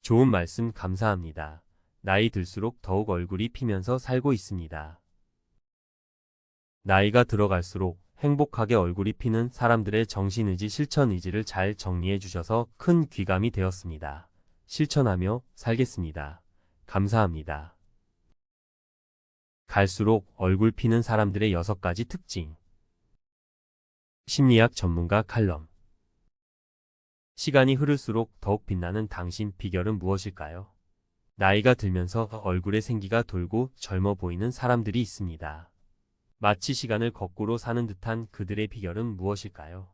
좋은 말씀 감사합니다. 나이 들수록 더욱 얼굴이 피면서 살고 있습니다. 나이가 들어갈수록 행복하게 얼굴이 피는 사람들의 정신의지 실천의지를 잘 정리해 주셔서 큰 귀감이 되었습니다. 실천하며 살겠습니다. 감사합니다. 갈수록 얼굴 피는 사람들의 6가지 특징. 심리학 전문가 칼럼. 시간이 흐를수록 더욱 빛나는 당신 비결은 무엇일까요? 나이가 들면서 얼굴에 생기가 돌고 젊어 보이는 사람들이 있습니다. 마치 시간을 거꾸로 사는 듯한 그들의 비결은 무엇일까요?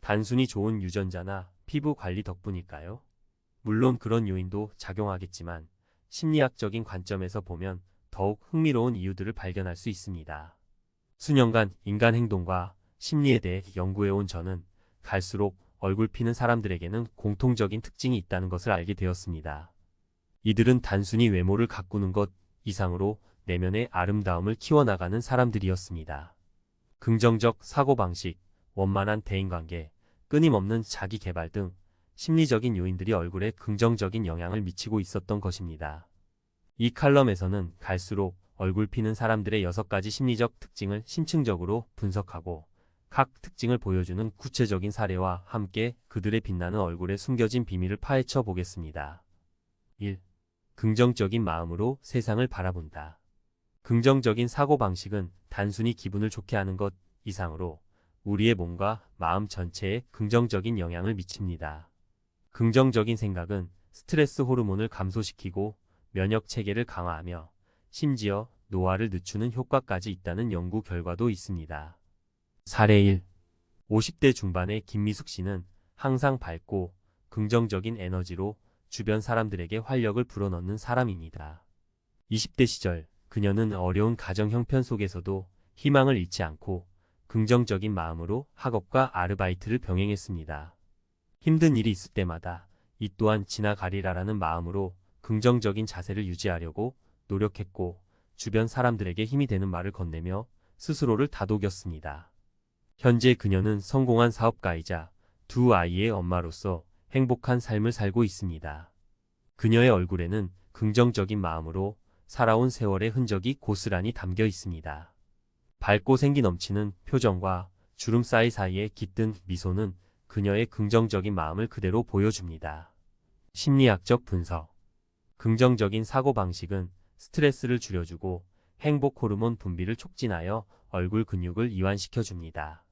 단순히 좋은 유전자나 피부 관리 덕분일까요? 물론 그런 요인도 작용하겠지만 심리학적인 관점에서 보면 더욱 흥미로운 이유들을 발견할 수 있습니다. 수년간 인간 행동과 심리에 대해 연구해온 저는 갈수록 얼굴 피는 사람들에게는 공통적인 특징이 있다는 것을 알게 되었습니다. 이들은 단순히 외모를 가꾸는 것 이상으로 내면의 아름다움을 키워나가는 사람들이었습니다. 긍정적 사고방식, 원만한 대인관계, 끊임없는 자기개발 등 심리적인 요인들이 얼굴에 긍정적인 영향을 미치고 있었던 것입니다. 이 칼럼에서는 갈수록 얼굴 피는 사람들의 6가지 심리적 특징을 심층적으로 분석하고 각 특징을 보여주는 구체적인 사례와 함께 그들의 빛나는 얼굴에 숨겨진 비밀을 파헤쳐 보겠습니다. 1. 긍정적인 마음으로 세상을 바라본다. 긍정적인 사고방식은 단순히 기분을 좋게 하는 것 이상으로 우리의 몸과 마음 전체에 긍정적인 영향을 미칩니다. 긍정적인 생각은 스트레스 호르몬을 감소시키고 면역 체계를 강화하며 심지어 노화를 늦추는 효과까지 있다는 연구 결과도 있습니다. 사례 1. 50대 중반의 김미숙 씨는 항상 밝고 긍정적인 에너지로 주변 사람들에게 활력을 불어넣는 사람입니다. 20대 시절 그녀는 어려운 가정 형편 속에서도 희망을 잃지 않고 긍정적인 마음으로 학업과 아르바이트를 병행했습니다. 힘든 일이 있을 때마다 이 또한 지나가리라라는 마음으로 긍정적인 자세를 유지하려고 노력했고 주변 사람들에게 힘이 되는 말을 건네며 스스로를 다독였습니다. 현재 그녀는 성공한 사업가이자 2 아이의 엄마로서 행복한 삶을 살고 있습니다. 그녀의 얼굴에는 긍정적인 마음으로 살아온 세월의 흔적이 고스란히 담겨 있습니다. 밝고 생기 넘치는 표정과 주름 사이사이의 깃든 미소는 그녀의 긍정적인 마음을 그대로 보여줍니다. 심리학적 분석. 긍정적인 사고방식은 스트레스를 줄여주고 행복 호르몬 분비를 촉진하여 얼굴 근육을 이완시켜줍니다.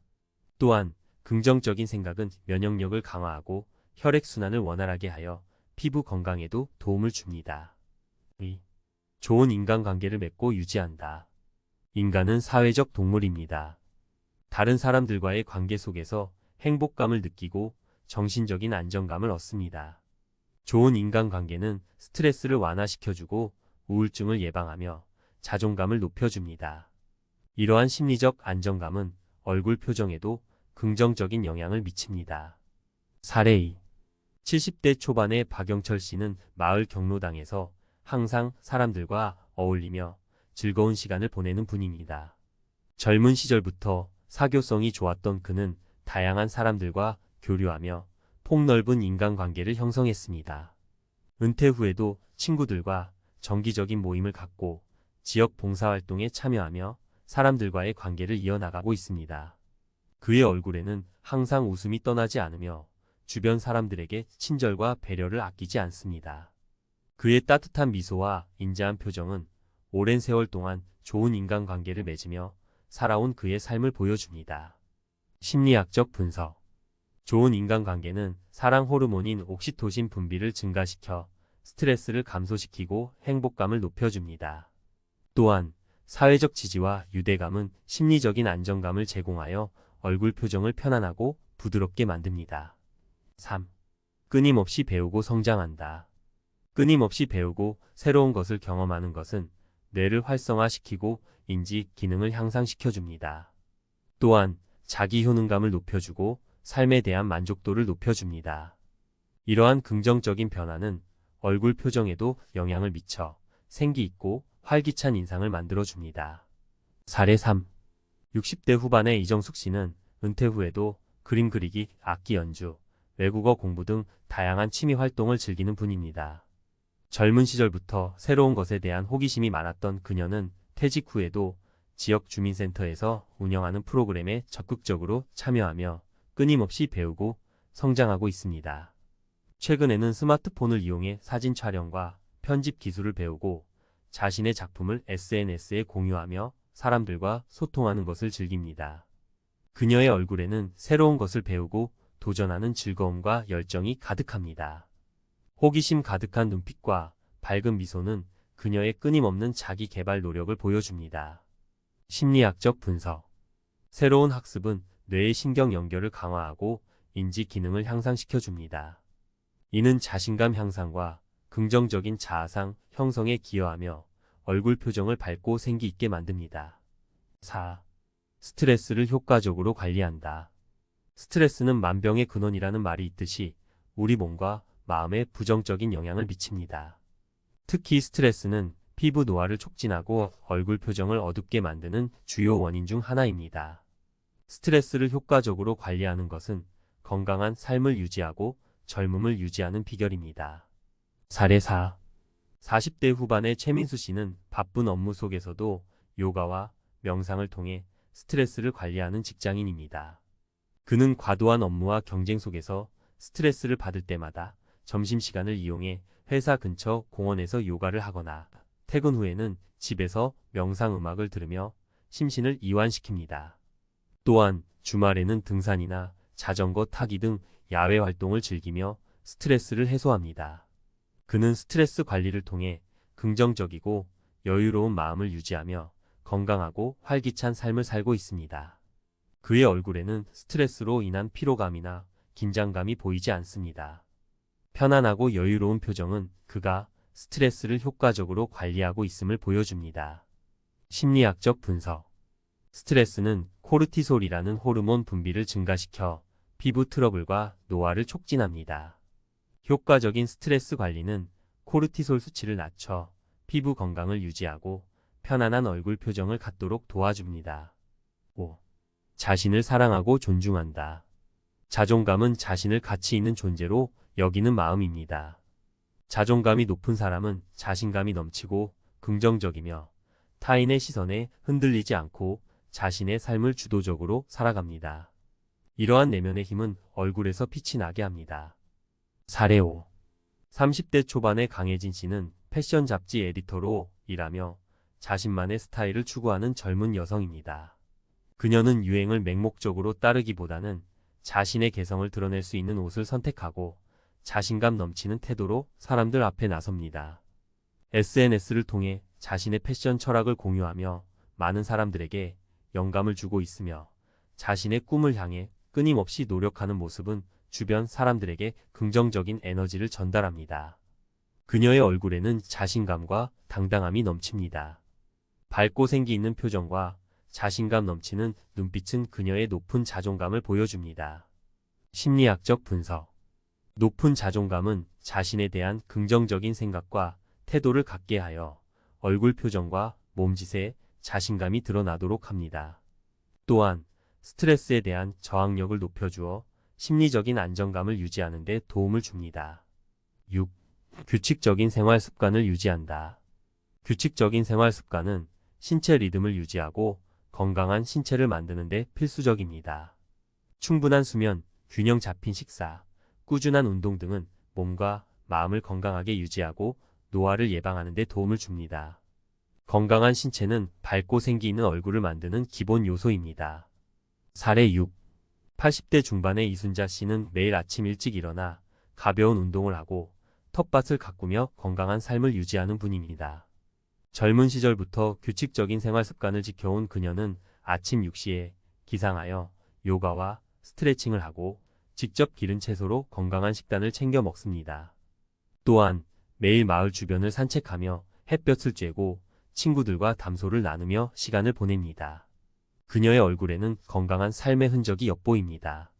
또한 긍정적인 생각은 면역력을 강화하고 혈액순환을 원활하게 하여 피부 건강에도 도움을 줍니다. 2. 좋은 인간관계를 맺고 유지한다. 인간은 사회적 동물입니다. 다른 사람들과의 관계 속에서 행복감을 느끼고 정신적인 안정감을 얻습니다. 좋은 인간관계는 스트레스를 완화시켜주고 우울증을 예방하며 자존감을 높여줍니다. 이러한 심리적 안정감은 얼굴 표정에도 긍정적인 영향을 미칩니다. 사례 2. 70대 초반의 박영철 씨는 마을 경로당에서 항상 사람들과 어울리며 즐거운 시간을 보내는 분입니다. 젊은 시절부터 사교성이 좋았던 그는 다양한 사람들과 교류하며 폭넓은 인간관계를 형성했습니다. 은퇴 후에도 친구들과 정기적인 모임을 갖고 지역 봉사활동에 참여하며 사람들과의 관계를 이어나가고 있습니다. 그의 얼굴에는 항상 웃음이 떠나지 않으며 주변 사람들에게 친절과 배려를 아끼지 않습니다. 그의 따뜻한 미소와 인자한 표정은 오랜 세월 동안 좋은 인간관계를 맺으며 살아온 그의 삶을 보여줍니다. 심리학적 분석. 좋은 인간관계는 사랑 호르몬인 옥시토신 분비를 증가시켜 스트레스를 감소시키고 행복감을 높여줍니다. 또한 사회적 지지와 유대감은 심리적인 안정감을 제공하여 얼굴 표정을 편안하고 부드럽게 만듭니다. 3. 끊임없이 배우고 성장한다. 끊임없이 배우고 새로운 것을 경험하는 것은 뇌를 활성화시키고 인지 기능을 향상시켜줍니다. 또한 자기 효능감을 높여주고 삶에 대한 만족도를 높여줍니다. 이러한 긍정적인 변화는 얼굴 표정에도 영향을 미쳐 생기 있고 활기찬 인상을 만들어줍니다. 사례 3. 60대 후반의 이정숙 씨는 은퇴 후에도 그림 그리기, 악기 연주, 외국어 공부 등 다양한 취미 활동을 즐기는 분입니다. 젊은 시절부터 새로운 것에 대한 호기심이 많았던 그녀는 퇴직 후에도 지역 주민센터에서 운영하는 프로그램에 적극적으로 참여하며 끊임없이 배우고 성장하고 있습니다. 최근에는 스마트폰을 이용해 사진 촬영과 편집 기술을 배우고 자신의 작품을 SNS에 공유하며 사람들과 소통하는 것을 즐깁니다. 그녀의 얼굴에는 새로운 것을 배우고 도전하는 즐거움과 열정이 가득합니다. 호기심 가득한 눈빛과 밝은 미소는 그녀의 끊임없는 자기 개발 노력을 보여줍니다. 심리학적 분석. 새로운 학습은 뇌의 신경 연결을 강화하고 인지 기능을 향상시켜줍니다. 이는 자신감 향상과 긍정적인 자아상 형성에 기여하며 얼굴 표정을 밝고 생기 있게 만듭니다. 4. 스트레스를 효과적으로 관리한다. 스트레스는 만병의 근원이라는 말이 있듯이 우리 몸과 마음에 부정적인 영향을 미칩니다. 특히 스트레스는 피부 노화를 촉진하고 얼굴 표정을 어둡게 만드는 주요 원인 중 하나입니다. 스트레스를 효과적으로 관리하는 것은 건강한 삶을 유지하고 젊음을 유지하는 비결입니다. 사례 4. 40대 후반의 최민수 씨는 바쁜 업무 속에서도 요가와 명상을 통해 스트레스를 관리하는 직장인입니다. 그는 과도한 업무와 경쟁 속에서 스트레스를 받을 때마다 점심시간을 이용해 회사 근처 공원에서 요가를 하거나 퇴근 후에는 집에서 명상 음악을 들으며 심신을 이완시킵니다. 또한 주말에는 등산이나 자전거 타기 등 야외 활동을 즐기며 스트레스를 해소합니다. 그는 스트레스 관리를 통해 긍정적이고 여유로운 마음을 유지하며 건강하고 활기찬 삶을 살고 있습니다. 그의 얼굴에는 스트레스로 인한 피로감이나 긴장감이 보이지 않습니다. 편안하고 여유로운 표정은 그가 스트레스를 효과적으로 관리하고 있음을 보여줍니다. 심리학적 분석. 스트레스는 코르티솔이라는 호르몬 분비를 증가시켜 피부 트러블과 노화를 촉진합니다. 효과적인 스트레스 관리는 코르티솔 수치를 낮춰 피부 건강을 유지하고 편안한 얼굴 표정을 갖도록 도와줍니다. 5. 자신을 사랑하고 존중한다. 자존감은 자신을 가치 있는 존재로 여기는 마음입니다. 자존감이 높은 사람은 자신감이 넘치고 긍정적이며 타인의 시선에 흔들리지 않고 자신의 삶을 주도적으로 살아갑니다. 이러한 내면의 힘은 얼굴에서 빛이 나게 합니다. 사례 5. 30대 초반의 강혜진 씨는 패션 잡지 에디터로 일하며 자신만의 스타일을 추구하는 젊은 여성입니다. 그녀는 유행을 맹목적으로 따르기보다는 자신의 개성을 드러낼 수 있는 옷을 선택하고 자신감 넘치는 태도로 사람들 앞에 나섭니다. SNS를 통해 자신의 패션 철학을 공유하며 많은 사람들에게 영감을 주고 있으며 자신의 꿈을 향해 끊임없이 노력하는 모습은 주변 사람들에게 긍정적인 에너지를 전달합니다. 그녀의 얼굴에는 자신감과 당당함이 넘칩니다. 밝고 생기 있는 표정과 자신감 넘치는 눈빛은 그녀의 높은 자존감을 보여줍니다. 심리학적 분석. 높은 자존감은 자신에 대한 긍정적인 생각과 태도를 갖게 하여 얼굴 표정과 몸짓에 자신감이 드러나도록 합니다. 또한 스트레스에 대한 저항력을 높여주어 심리적인 안정감을 유지하는 데 도움을 줍니다. 6. 규칙적인 생활 습관을 유지한다. 규칙적인 생활 습관은 신체 리듬을 유지하고 건강한 신체를 만드는 데 필수적입니다. 충분한 수면, 균형 잡힌 식사, 꾸준한 운동 등은 몸과 마음을 건강하게 유지하고 노화를 예방하는 데 도움을 줍니다. 건강한 신체는 밝고 생기 있는 얼굴을 만드는 기본 요소입니다. 사례 6. 80대 중반의 이순자 씨는 매일 아침 일찍 일어나 가벼운 운동을 하고 텃밭을 가꾸며 건강한 삶을 유지하는 분입니다. 젊은 시절부터 규칙적인 생활 습관을 지켜온 그녀는 아침 6시에 기상하여 요가와 스트레칭을 하고 직접 기른 채소로 건강한 식단을 챙겨 먹습니다. 또한 매일 마을 주변을 산책하며 햇볕을 쬐고 친구들과 담소를 나누며 시간을 보냅니다. 그녀의 얼굴에는 건강한 삶의 흔적이 엿보입니다.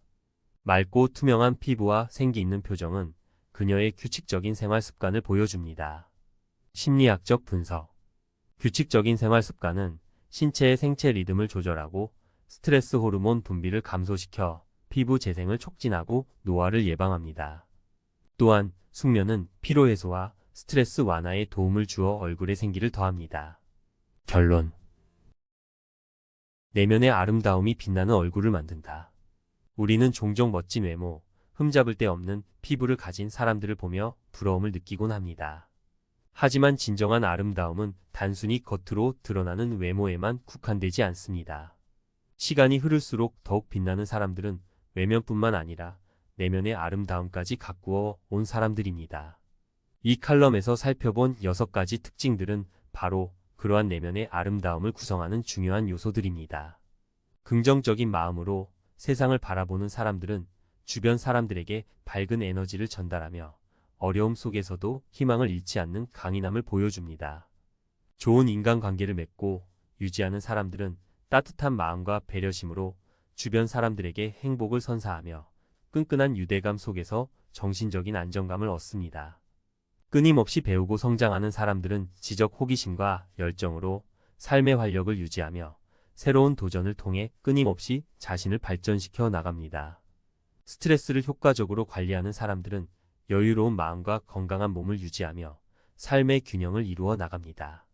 맑고 투명한 피부와 생기 있는 표정은 그녀의 규칙적인 생활 습관을 보여줍니다. 심리학적 분석. 규칙적인 생활 습관은 신체의 생체 리듬을 조절하고 스트레스 호르몬 분비를 감소시켜 피부 재생을 촉진하고 노화를 예방합니다. 또한 숙면은 피로 해소와 스트레스 완화에 도움을 주어 얼굴에 생기를 더합니다. 결론. 내면의 아름다움이 빛나는 얼굴을 만든다. 우리는 종종 멋진 외모, 흠잡을 데 없는 피부를 가진 사람들을 보며 부러움을 느끼곤 합니다. 하지만 진정한 아름다움은 단순히 겉으로 드러나는 외모에만 국한되지 않습니다. 시간이 흐를수록 더욱 빛나는 사람들은 외면뿐만 아니라 내면의 아름다움까지 가꾸어 온 사람들입니다. 이 칼럼에서 살펴본 6가지 특징들은 바로 그러한 내면의 아름다움을 구성하는 중요한 요소들입니다. 긍정적인 마음으로 세상을 바라보는 사람들은 주변 사람들에게 밝은 에너지를 전달하며 어려움 속에서도 희망을 잃지 않는 강인함을 보여줍니다. 좋은 인간관계를 맺고 유지하는 사람들은 따뜻한 마음과 배려심으로 주변 사람들에게 행복을 선사하며 끈끈한 유대감 속에서 정신적인 안정감을 얻습니다. 끊임없이 배우고 성장하는 사람들은 지적 호기심과 열정으로 삶의 활력을 유지하며 새로운 도전을 통해 끊임없이 자신을 발전시켜 나갑니다. 스트레스를 효과적으로 관리하는 사람들은 여유로운 마음과 건강한 몸을 유지하며 삶의 균형을 이루어 나갑니다.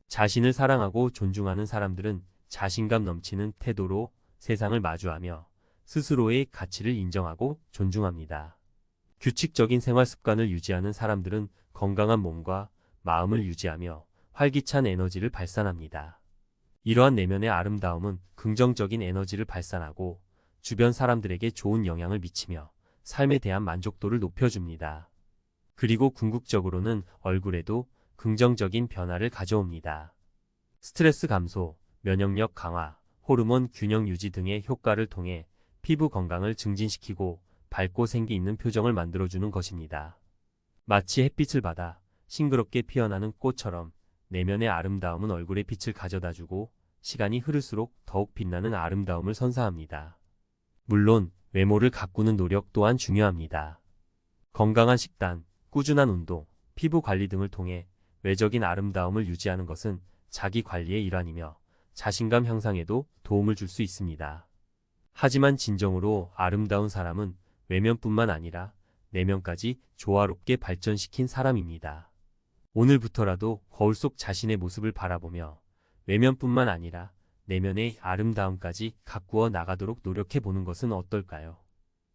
자신을 사랑하고 존중하는 사람들은 자신감 넘치는 태도로 세상을 마주하며 스스로의 가치를 인정하고 존중합니다. 규칙적인 생활 습관을 유지하는 사람들은 건강한 몸과 마음을 유지하며 활기찬 에너지를 발산합니다. 이러한 내면의 아름다움은 긍정적인 에너지를 발산하고 주변 사람들에게 좋은 영향을 미치며 삶에 대한 만족도를 높여줍니다. 그리고 궁극적으로는 얼굴에도 긍정적인 변화를 가져옵니다. 스트레스 감소, 면역력 강화, 호르몬 균형 유지 등의 효과를 통해 피부 건강을 증진시키고 밝고 생기 있는 표정을 만들어주는 것입니다. 마치 햇빛을 받아 싱그럽게 피어나는 꽃처럼 내면의 아름다움은 얼굴에 빛을 가져다주고 시간이 흐를수록 더욱 빛나는 아름다움을 선사합니다. 물론 외모를 가꾸는 노력 또한 중요합니다. 건강한 식단, 꾸준한 운동, 피부 관리 등을 통해 외적인 아름다움을 유지하는 것은 자기 관리의 일환이며 자신감 향상에도 도움을 줄 수 있습니다. 하지만 진정으로 아름다운 사람은 외면뿐만 아니라 내면까지 조화롭게 발전시킨 사람입니다. 오늘부터라도 거울 속 자신의 모습을 바라보며 외면뿐만 아니라 내면의 아름다움까지 가꾸어 나가도록 노력해보는 것은 어떨까요?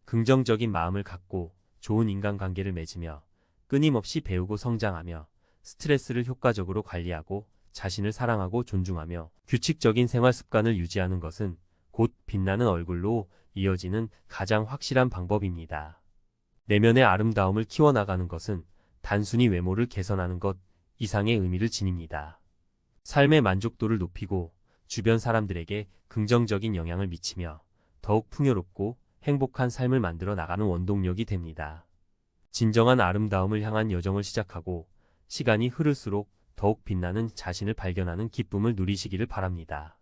긍정적인 마음을 갖고 좋은 인간관계를 맺으며 끊임없이 배우고 성장하며 스트레스를 효과적으로 관리하고 자신을 사랑하고 존중하며 규칙적인 생활 습관을 유지하는 것은 곧 빛나는 얼굴로 이어지는 가장 확실한 방법입니다. 내면의 아름다움을 키워나가는 것은 단순히 외모를 개선하는 것 이상의 의미를 지닙니다. 삶의 만족도를 높이고 주변 사람들에게 긍정적인 영향을 미치며 더욱 풍요롭고 행복한 삶을 만들어 나가는 원동력이 됩니다. 진정한 아름다움을 향한 여정을 시작하고 시간이 흐를수록 더욱 빛나는 자신을 발견하는 기쁨을 누리시기를 바랍니다.